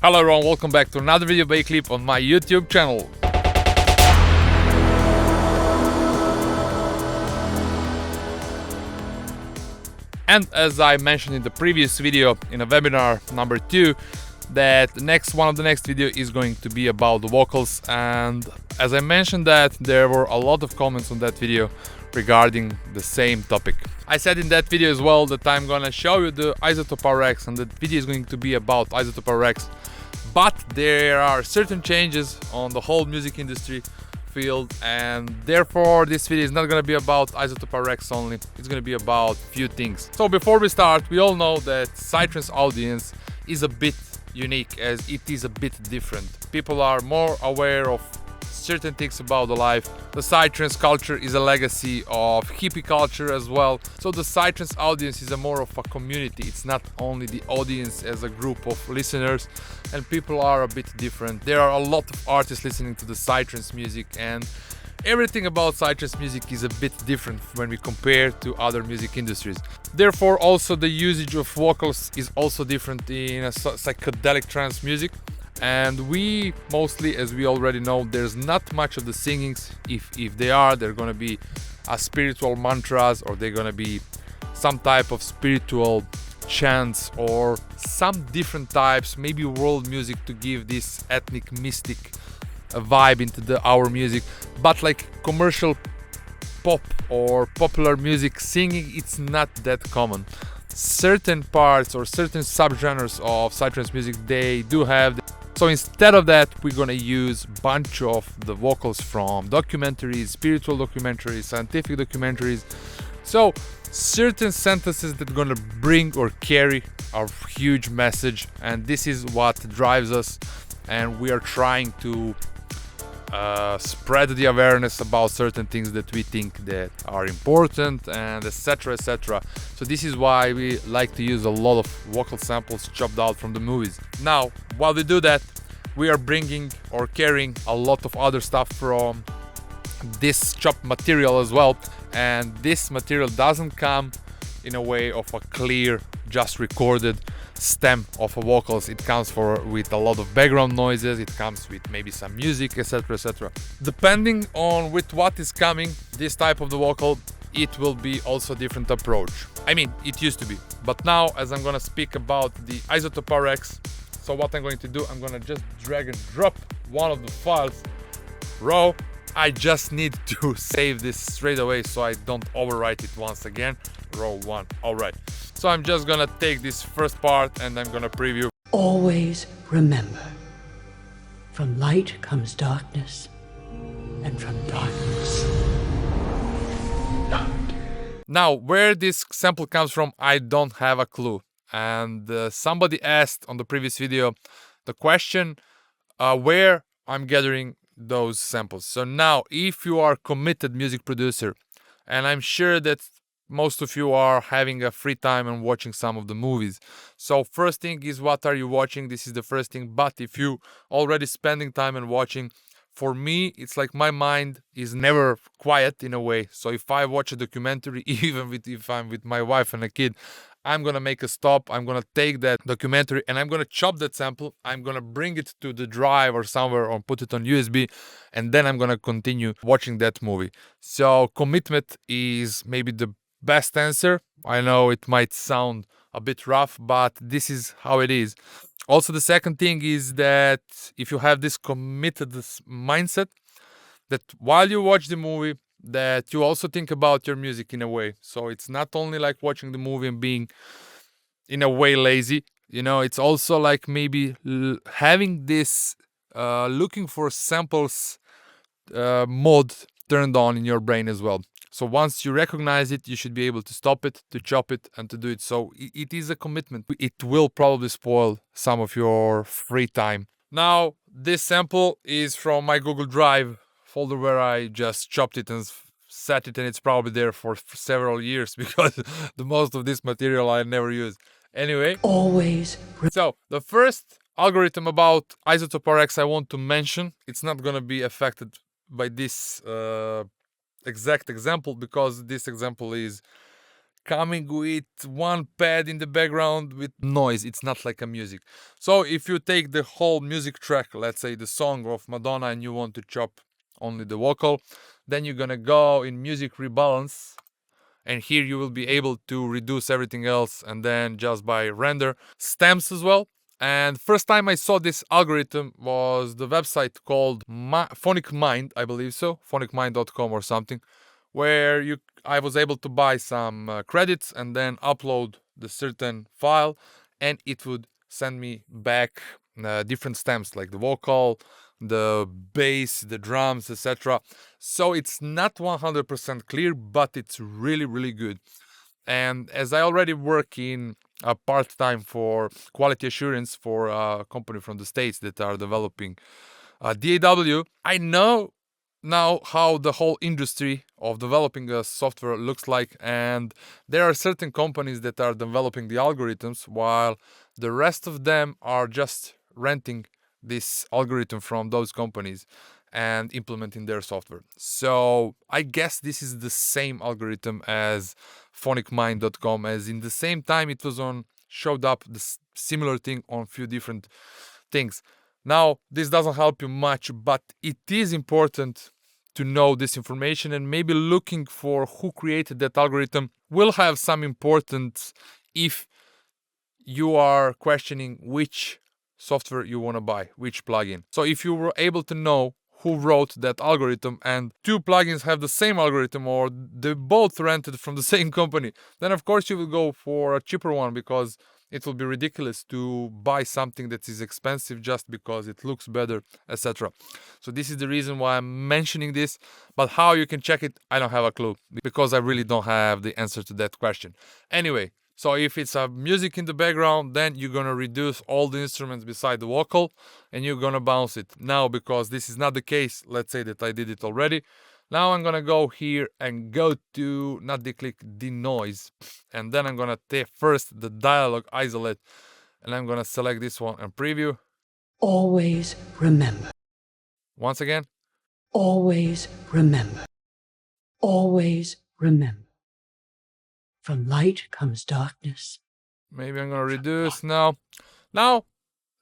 Hello everyone, welcome back to another video by Clip on my YouTube channel. And as I mentioned in the previous video, in a webinar number 2, that one of the next video is going to be about the vocals, and as I mentioned that there were a lot of comments on that video regarding the same topic. I said in that video as well that I'm gonna show you the Isotope RX, and that video is going to be about Isotope RX, but there are certain changes on the whole music industry field, and therefore this video is not going to be about Isotope RX only. It's going to be about few things. So before we start, we all know that Psytrance audience is a bit unique, as it is a bit different. People are more aware of certain things about the life. The Psytrance culture is a legacy of hippie culture as well. So the Psytrance audience is a more of a community. It's not only the audience as a group of listeners, and people are a bit different. There are a lot of artists listening to the Psytrance music, and everything about Psytrance music is a bit different when we compare to other music industries. Therefore also the usage of vocals is also different in a psychedelic trance music. And we mostly, as we already know, there's not much of the singings. If they are, they're gonna be spiritual mantras, or they're gonna be some type of spiritual chants, or some different types, maybe world music, to give this ethnic mystic vibe into our music. But like commercial pop or popular music singing, it's not that common. Certain parts or certain subgenres of Psytrance music, they do have. So instead of that, we're gonna use a bunch of the vocals from documentaries, spiritual documentaries, scientific documentaries. So certain sentences that are gonna bring or carry a huge message, and this is what drives us, and we are trying to spread the awareness about certain things that we think that are important, and etc, etc. So this is why we like to use a lot of vocal samples chopped out from the movies. Now while we do that, we are bringing or carrying a lot of other stuff from this chopped material as well, and this material doesn't come in a way of a clear, just recorded stem of a vocals. It comes with a lot of background noises, it comes with maybe some music, etc, etc. Depending on with what is coming, this type of the vocal, it will be also a different approach. I mean, it used to be, but now as I'm gonna speak about the Isotope RX, so what I'm going to do, I'm gonna just drag and drop one of the files raw. I just need to save this straight away so I don't overwrite it once again. Raw 1, alright. So I'm just gonna take this first part and I'm gonna preview. Always remember, from light comes darkness, and from darkness, light. Now, where this sample comes from, I don't have a clue. And somebody asked on the previous video the question where I'm gathering those samples. So now, if you are committed music producer, and I'm sure that most of you are having a free time and watching some of the movies. So first thing is, what are you watching? This is the first thing. But if you already spending time and watching, for me, it's like my mind is never quiet in a way. So if I watch a documentary, even if I'm with my wife and a kid, I'm gonna make a stop, I'm gonna take that documentary and I'm gonna chop that sample, I'm gonna bring it to the drive or somewhere, or put it on USB, and then I'm gonna continue watching that movie. So commitment is maybe the best answer. I know it might sound a bit rough, but this is how it is. Also, the second thing is that if you have this committed mindset, that while you watch the movie, that you also think about your music in a way. So it's not only like watching the movie and being in a way lazy, you know, it's also like maybe having this looking for samples mode turned on in your brain as well. So once you recognize it, you should be able to stop it, to chop it, and to do it. So it is a commitment. It will probably spoil some of your free time. Now, this sample is from my Google Drive folder, where I just chopped it and set it, and it's probably there for several years because the most of this material I never use. Anyway, Always. So the first algorithm about Isotope RX I want to mention, it's not gonna be affected by this exact example, because this example is coming with one pad in the background with noise. It's not like a music. So if you take the whole music track, let's say the song of Madonna, and you want to chop only the vocal, then you're gonna go in music rebalance, and here you will be able to reduce everything else, and then just by render stems as well. And first time I saw this algorithm was the website called Phonic Mind, I believe so, phonicmind.com or something, where I was able to buy some credits and then upload the certain file, and it would send me back different stems like the vocal, the bass, the drums, etc. So it's not 100% clear, but it's really, really good. And as I already work in a part-time for quality assurance for a company from the States that are developing DAW, I know now how the whole industry of developing a software looks like, and there are certain companies that are developing the algorithms while the rest of them are just renting this algorithm from those companies and implementing their software. So I guess this is the same algorithm as phonicmind.com, as in the same time it was on showed up the similar thing on few different things. Now this doesn't help you much, but it is important to know this information, and maybe looking for who created that algorithm will have some importance if you are questioning which software you want to buy, which plugin. So if you were able to know who wrote that algorithm and two plugins have the same algorithm or they both rented from the same company, then of course you will go for a cheaper one, because it will be ridiculous to buy something that is expensive just because it looks better, etc. So this is the reason why I'm mentioning this, but how you can check it, I don't have a clue, because I really don't have the answer to that question. Anyway, so if it's a music in the background, then you're gonna reduce all the instruments beside the vocal and you're gonna bounce it. Now, because this is not the case, let's say that I did it already. Now I'm gonna go here and go to, not declick, denoise. And then I'm gonna take first the dialogue isolate, and I'm gonna select this one and preview. Always remember. Once again. Always remember. Always remember. From light comes darkness. Maybe I'm gonna reduce now. Now,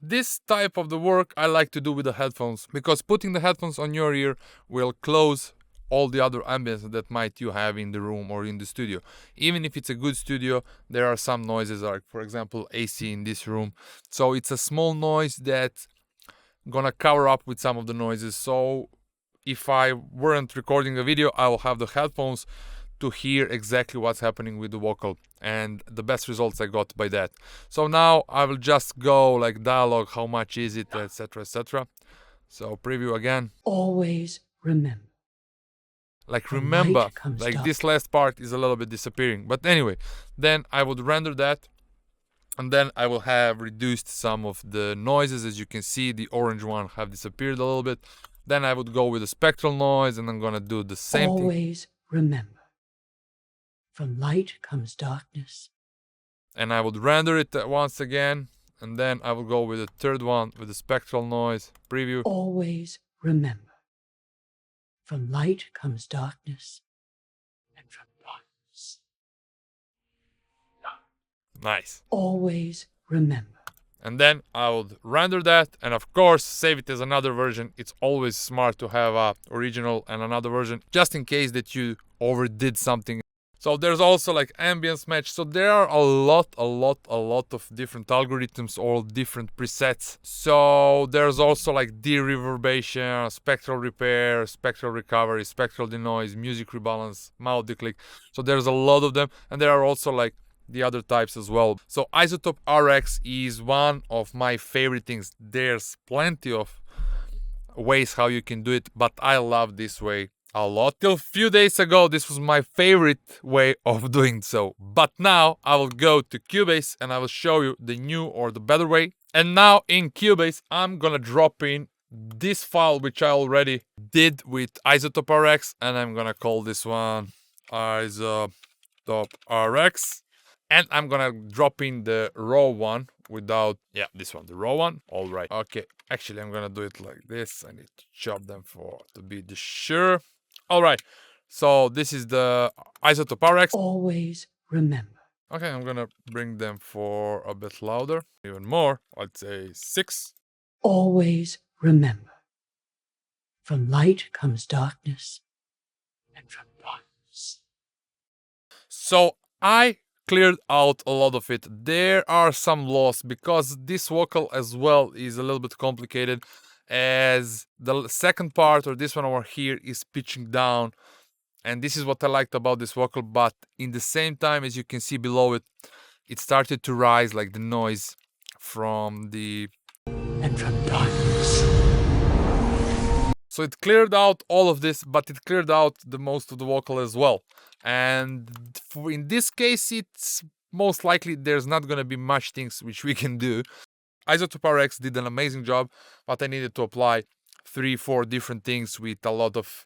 this type of the work I like to do with the headphones, because putting the headphones on your ear will close all the other ambience that might you have in the room or in the studio. Even if it's a good studio, there are some noises, like for example AC in this room. So it's a small noise that gonna cover up with some of the noises. So if I weren't recording a video, I will have the headphones to hear exactly what's happening with the vocal, and the best results I got by that. So now I will just go like dialogue, how much is it, etc, etc. So preview again. Always remember. Like From remember, light comes like dark. this last part is a little bit disappearing. But anyway, then I would render that, and then I will have reduced some of the noises. As you can see, the orange one have disappeared a little bit. Then I would go with the spectral noise, and I'm gonna do the same thing. Always remember. From light comes darkness. And I would render it once again, and then I will go with the third one with the spectral noise preview. Always remember. From light comes darkness, and from darkness. Nice. Always remember. And then I would render that, and of course save it as another version. It's always smart to have a original and another version, just in case that you overdid something. So there's also like ambience match. So there are a lot of different algorithms, all different presets. So there's also like de-reverberation, spectral repair, spectral recovery, spectral denoise, music rebalance, mouth declick. So there's a lot of them, and there are also like the other types as well. So Isotope RX is one of my favorite things. There's plenty of ways how you can do it, but I love this way a lot. Till a few days ago, this was my favorite way of doing so. But now I will go to Cubase and I will show you the new or the better way. And now in Cubase, I'm gonna drop in this file which I already did with Isotope RX, and I'm gonna call this one Isotope RX. And I'm gonna drop in the raw one without, yeah, this one, the raw one. All right. Okay, actually I'm gonna do it like this. I need to chop them to be sure. All right, so this is the Isotope RX. Always remember. Okay, I'm gonna bring them for a bit louder, even more. I'd say 6. Always remember. From light comes darkness, and from darkness. So I cleared out a lot of it. There are some loss because this vocal as well is a little bit complicated, as the second part, or this one over here, is pitching down, and this is what I liked about this vocal. But in the same time, as you can see below it, it started to rise, like the noise from the... And from darkness. So it cleared out all of this, but it cleared out the most of the vocal as well. And in this case, it's most likely there's not going to be much things which we can do. Isotope RX did an amazing job, but I needed to apply 3-4 different things with a lot of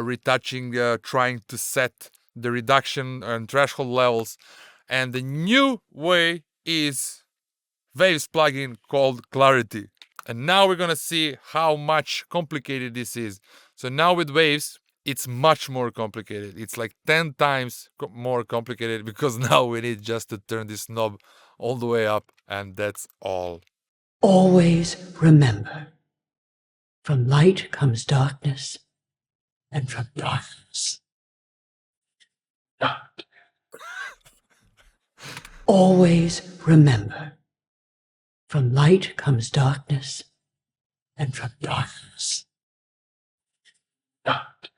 retouching, trying to set the reduction and threshold levels. And the new way is Waves plugin called Clarity. And now we're gonna see how much complicated this is. So now with Waves, it's much more complicated. It's like 10 times more complicated because now we need just to turn this knob all the way up, and that's all. Always remember. From light comes darkness, and from darkness. Not. Always remember. From light comes darkness, and from darkness. Not.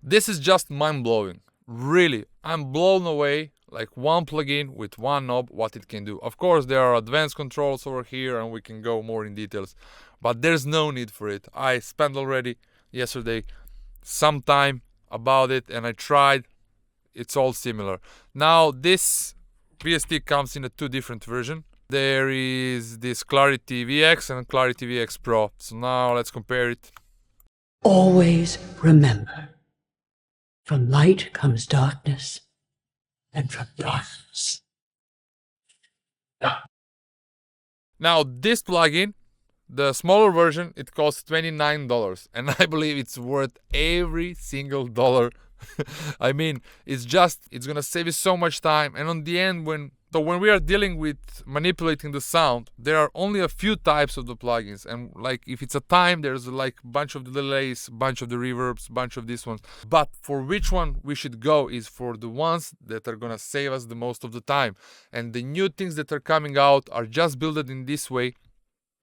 This is just mind-blowing. Really, I'm blown away, like one plugin with one knob, what it can do. Of course, there are advanced controls over here and we can go more in details, but there's no need for it. I spent already yesterday some time about it and I tried. It's all similar. Now, this VST comes in a 2 different versions. There is this Clarity VX and Clarity VX Pro. So now let's compare it. Always remember. From light comes darkness, and from darkness. Now this plugin, the smaller version, it costs $29, and I believe it's worth every single dollar. I mean, it's gonna save you so much time, and on the end, when we are dealing with manipulating the sound, there are only a few types of the plugins, and like if it's a time, there's like a bunch of the delays, bunch of the reverbs, bunch of these ones. But for which one we should go is for the ones that are gonna save us the most of the time, and the new things that are coming out are just built in this way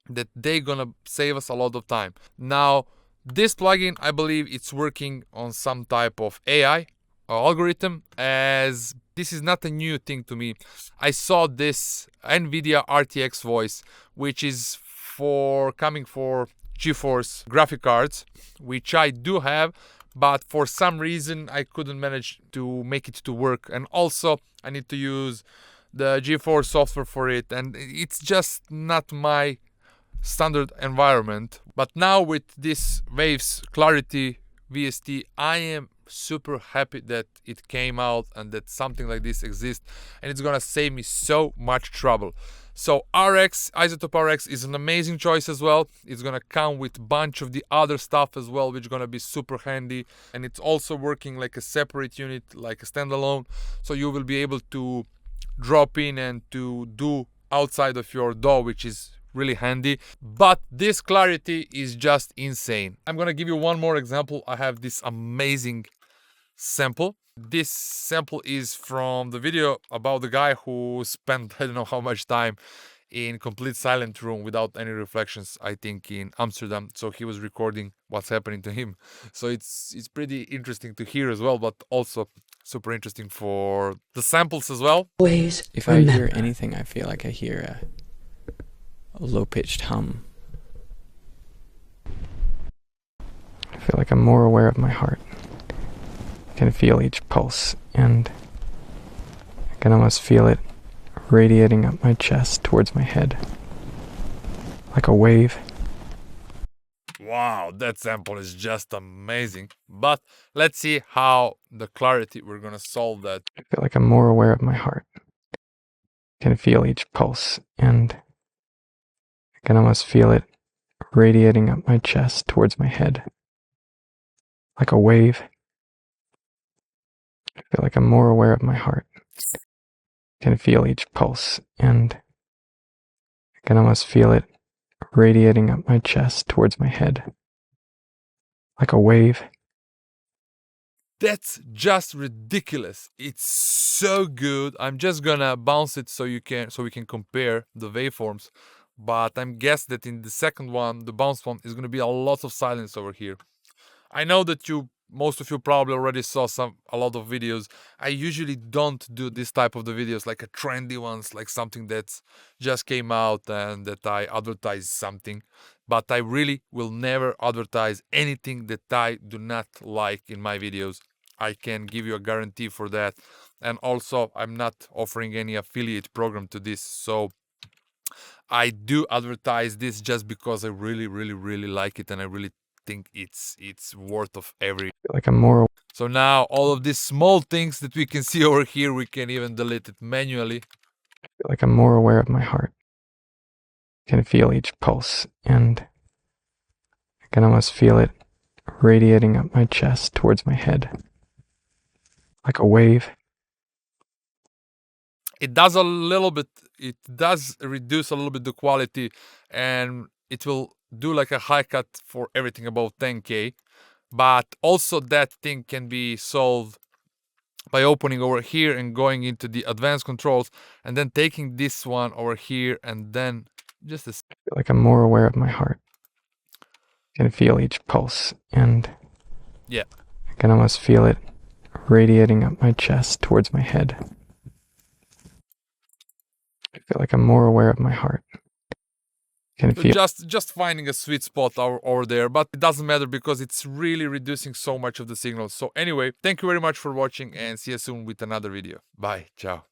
that they're gonna save us a lot of time. Now, this plugin, I believe it's working on some type of AI algorithm, as this is not a new thing to me. I saw this NVIDIA RTX voice, which is coming for GeForce graphic cards, which I do have, but for some reason I couldn't manage to make it to work. And also I need to use the GeForce software for it, and it's just not my standard environment. But now with this Waves Clarity VST, I am super happy that it came out and that something like this exists, and it's gonna save me so much trouble. So Isotope RX is an amazing choice as well. It's gonna come with a bunch of the other stuff as well, which is gonna be super handy, and it's also working like a separate unit, like a standalone, so you will be able to drop in and to do outside of your DAW, which is really handy. But this Clarity is just insane. I'm gonna give you one more example. I have this amazing sample. This sample is from the video about the guy who spent I don't know how much time in complete silent room without any reflections, I think in Amsterdam. So he was recording what's happening to him. So it's pretty interesting to hear as well, but also super interesting for the samples as well. Always If I hear anything, I feel like I hear a low-pitched hum. I feel like I'm more aware of my heart. I can feel each pulse, and I can almost feel it radiating up my chest towards my head, like a wave. Wow, that sample is just amazing. But let's see how the Clarity, we're gonna solve that. I feel like I'm more aware of my heart. I can feel each pulse, and I can almost feel it radiating up my chest towards my head, like a wave. I feel like I'm more aware of my heart. I can feel each pulse, and I can almost feel it radiating up my chest towards my head, like a wave. That's just ridiculous. It's so good. I'm just gonna bounce it so we can compare the waveforms. But I'm guess that in the second one, the bounce one, is gonna be a lot of silence over here. I know that most of you probably already saw a lot of videos. I usually don't do this type of the videos, like a trendy ones, like something that's just came out and that I advertise something. But I really will never advertise anything that I do not like in my videos. I can give you a guarantee for that. And also, I'm not offering any affiliate program to this. So I do advertise this just because I really, really, really like it, and I really think it's worth of every. I feel like I'm more. So now all of these small things that we can see over here, we can even delete it manually. I feel like I'm more aware of my heart. I can feel each pulse, and I can almost feel it radiating up my chest towards my head, like a wave. It does a little bit, it does reduce a little bit the quality, and it will do like a high cut for everything above 10K. But also that thing can be solved by opening over here and going into the advanced controls, and then taking this one over here, and then just a. I feel like I'm more aware of my heart. I can feel each pulse, and yeah, I can almost feel it radiating up my chest towards my head. I feel like I'm more aware of my heart. Can feel just finding a sweet spot over there, but it doesn't matter because it's really reducing so much of the signal. So anyway, thank you very much for watching, and see you soon with another video. Bye, ciao.